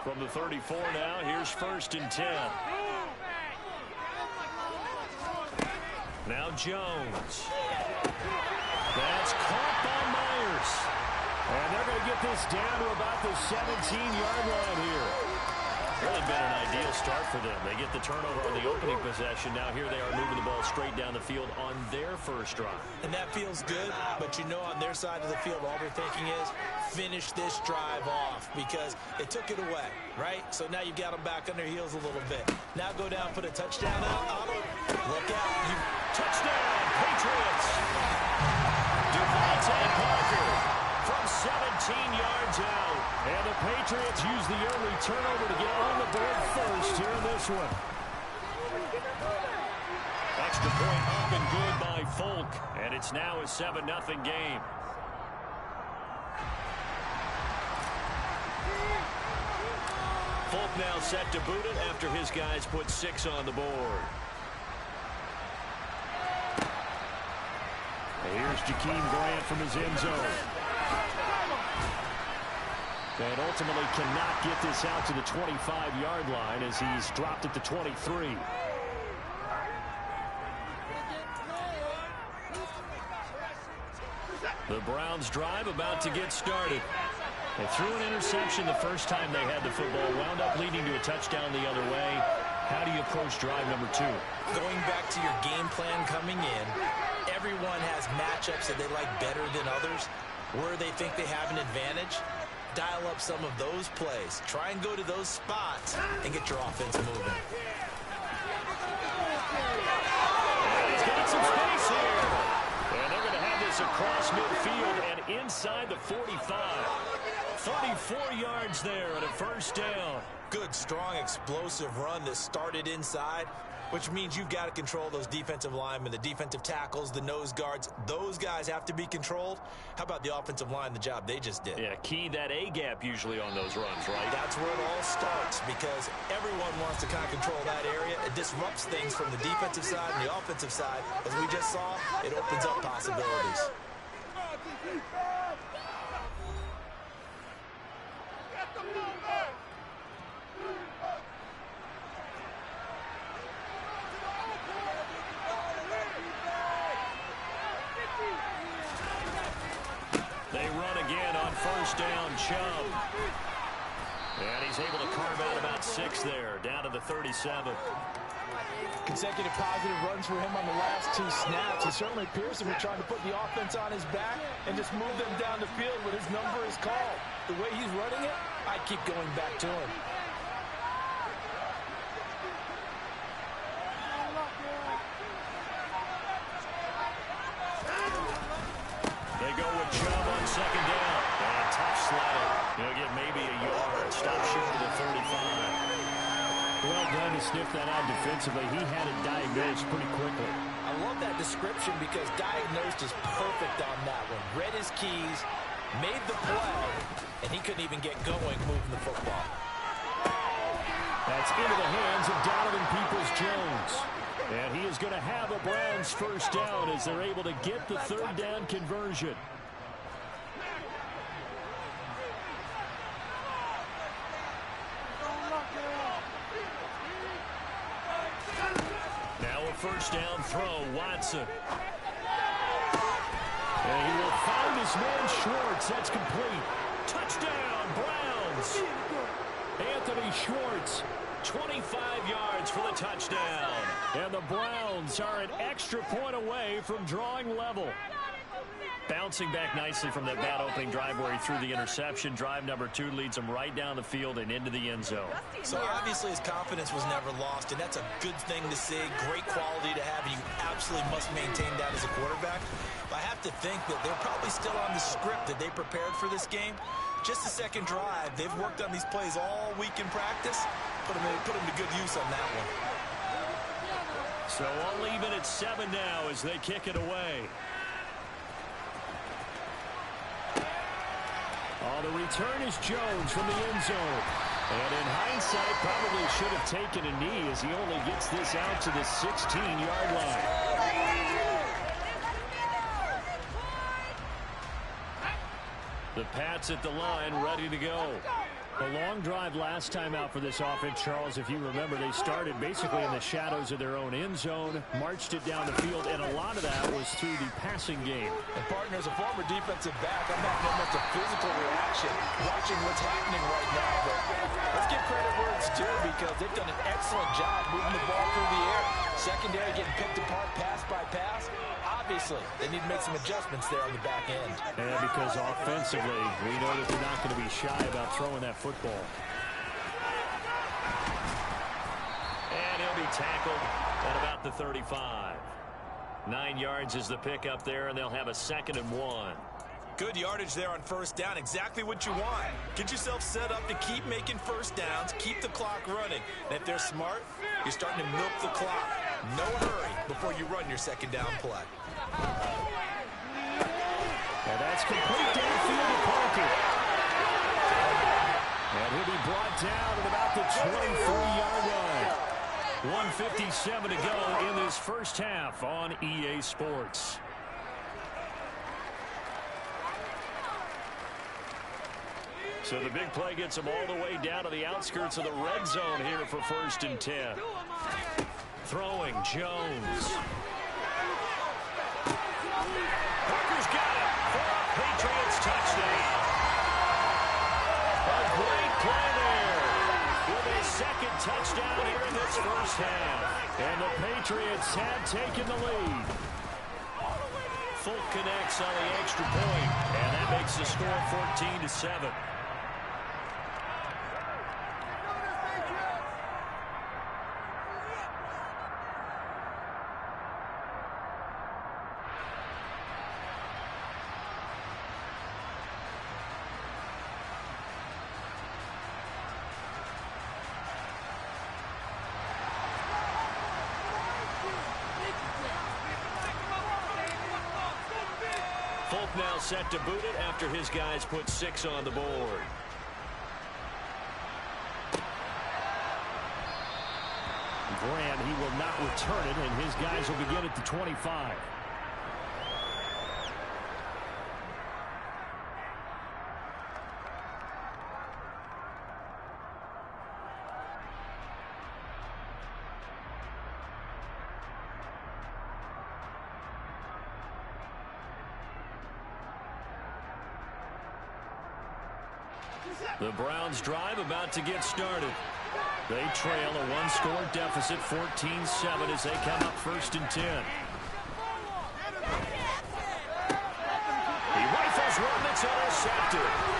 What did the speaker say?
From the 34 now, here's 1st and 10. Now Jones. That's caught by Myers. And they're going to get this down to about the 17-yard line here. Really been an ideal start for them. They get the turnover on the opening possession. Now here they are moving the ball straight down the field on their first drive. And that feels good, but you know on their side of the field all they're thinking is finish this drive off because they took it away, right? So now you've got them back on their heels a little bit. Now go down, put a touchdown out. Look out. Touchdown, Patriots. Devontae Parker from 17 yards out. And the Patriots use the early turnover to get on the board first here in this one. Extra point up and good by Folk. And it's now a 7-0 game. Folk now set to boot it after his guys put 6 on the board. Here's Jakeem Grant from his end zone. And ultimately cannot get this out to the 25-yard line as he's dropped at the 23. The Browns drive about to get started. They threw an interception the first time they had the football, wound up leading to a touchdown the other way. How do you approach drive number 2? Going back to your game plan coming in, everyone has matchups that they like better than others. Where they think they have an advantage, dial up some of those plays. Try and go to those spots and get your offense moving. He's got some space here. And they're going to have this across midfield and inside the 45. 34 yards there and a first down. Good, strong, explosive run that started inside, which means you've got to control those defensive linemen, the defensive tackles, the nose guards. Those guys have to be controlled. How about the offensive line, the job they just did? Yeah, key that A-gap usually on those runs, right? That's where it all starts because everyone wants to kind of control that area. It disrupts things from the defensive side and the offensive side. As we just saw, it opens up possibilities. They run again on first down, Chubb. And he's able to carve out about 6 there, down to the 37. Consecutive positive runs for him on the last 2 snaps. He certainly appears to be trying to put the offense on his back and just move them down the field when his number is called. The way he's running it, I keep going back to him. They go with Chubb on second down. And tough sledding. He'll get maybe a yard. Stop short of the 35. Well done to sniff that out defensively. He had it diagnosed pretty quickly. I love that description because diagnosed is perfect on that one. Read his keys, made the play, and he couldn't even get going moving the football. That's into the hands of Donovan Peoples-Jones. And he is going to have a Browns first down as they're able to get the third down conversion. Now a first down throw, Watson. And he will find his man Schwartz. That's complete. Touchdown, Browns. Anthony Schwartz, 25 yards for the touchdown. And the Browns are an extra point away from drawing level. Bouncing back nicely from that bad opening drive where he threw the interception. Drive number 2 leads him right down the field and into the end zone. So obviously his confidence was never lost, and that's a good thing to see. Great quality to have, and you absolutely must maintain that as a quarterback. But I have to think that they're probably still on the script that they prepared for this game. Just the second drive. They've worked on these plays all week in practice. Put them to good use on that one. So I'll leave it at 7 now as they kick it away. On the return is Jones from the end zone. And in hindsight, probably should have taken a knee as he only gets this out to the 16-yard line. The Pats at the line, ready to go. A long drive last time out for this offense, Charles. If you remember, they started basically in the shadows of their own end zone, marched it down the field, and a lot of that was through the passing game. And, partner, as a former defensive back, I'm having almost a physical reaction watching what's happening right now. But let's give credit where it's due because they've done an excellent job moving the ball through the air. Secondary getting picked apart pass by pass. Obviously, they need to make some adjustments there on the back end. Yeah, because offensively, we know that they're not going to be shy about throwing that football. And he'll be tackled at about the 35. 9 yards is the pickup there, and they'll have a 2nd and 1. Good yardage there on first down. Exactly what you want. Get yourself set up to keep making first downs, keep the clock running. And if they're smart, you're starting to milk the clock. No hurry before you run your 2nd down play. And that's complete downfield to Parker. And he'll be brought down at about the 23-yard line. 1:57 to go in this first half on EA Sports. So the big play gets them all the way down to the outskirts of the red zone here for 1st and 10. Throwing, Jones. Parker's got it for a Patriots touchdown. A great play there with a 2nd touchdown here in this first half. And the Patriots have taken the lead. Fulk connects on the extra point, and that makes the score 14-7. Fulk now set to boot it after his guys put 6 on the board. Graham, he will not return it, and his guys will begin at the 25. The Browns drive about to get started. They trail a 1-score deficit, 14-7, as they come up 1st and 10. He rifles one that's intercepted.